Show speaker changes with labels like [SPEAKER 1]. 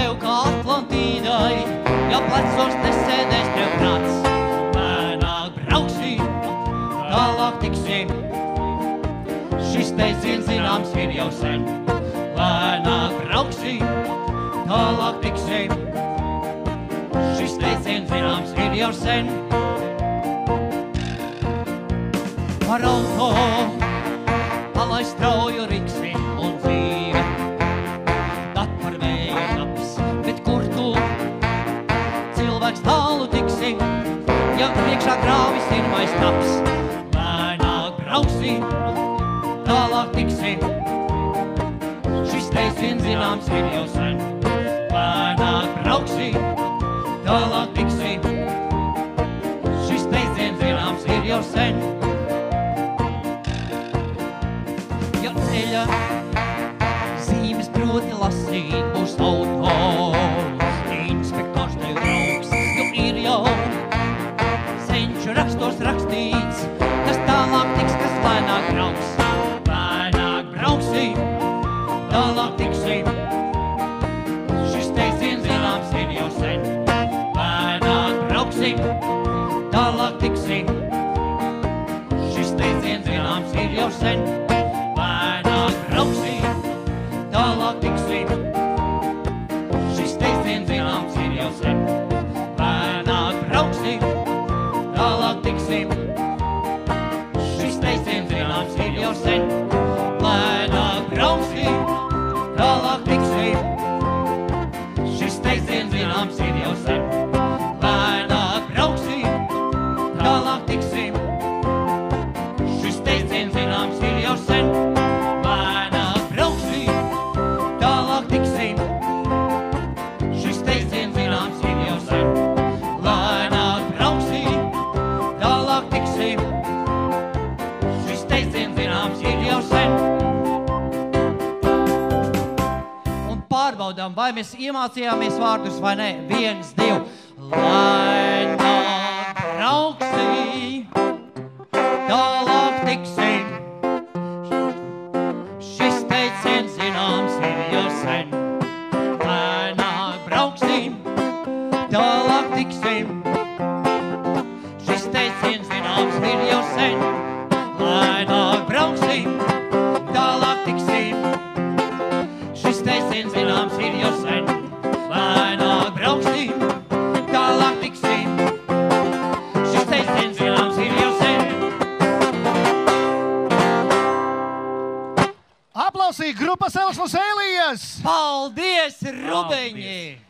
[SPEAKER 1] tev kā Atlantīdai, ja plecos nesēdēs tev prāts. Lēnāk brauksim, tālāk tiksim, šis teiciens zināms ir jau sen. Lēnāk brauksim, tālāk tiksim, šis teiciens zināms ir jau sen. Par auto, palai strauju riksi un dzīve, tad par vēja taps, bet kur tu cilvēks tālu tiksi, ja priekšā grāvis ir mais taps. Lēnāk brauksim, tālāk tiksim, šis teiciens zināms ir jau sen. Lēnāk brauksim, tālāk tiksim, šis teiciens zināms ir jau sen. Ja ceļa zīmes proti lasīt būs auto, inspektors tev draugs, jo ir jau senču rakstos rakstīts, kas tālāk tiks, kas lēnāk brauks. Lēnāk brauksim, tālāk tiksim, šis teiciens zināms ir jau sen. Lēnāk brauksim, tālāk tiksim, šis teiciens zināms ir jau sen. Lēnāk brauksim, tālāk tiksim, šis teiciens zināms ir jau sen. Lēnāk brauksim, tālāk tiksim, šis teiciens zināms ir jau sen. Lēnāk brauksim, tālāk tiksim, šis teiciens zināms ir jau sen. Lēnāk brauksim, tālāk tiksim, šis teiciens zināms ir jau sen. Lēnāk brauksim, tālāk tiksim, šis teiciens zināms ir jau sen. Lēnāk brauksim, tālāk tiksim, šis teiciens zināms ir jau sen. Un pārbaudām, vai mēs iemācījāmies vārdus vai ne. 1, 2. Lēnāk brauksim, tālāk tiksim, šis teiciens zināms ir jau sen. Lēnāk brauksim, tālāk tiksim, šis teiciens zināms ir jau sen. Lēnāk brauksim, tālāk tiksim, šis teiciens zināms ir jau sen. Lēnāk brauksim, tālāk tiksim, šis teiciens zināms ir jau sen.
[SPEAKER 2] Aplausīja grupas Elsmas Elijas!
[SPEAKER 1] Paldies, Rubeņi!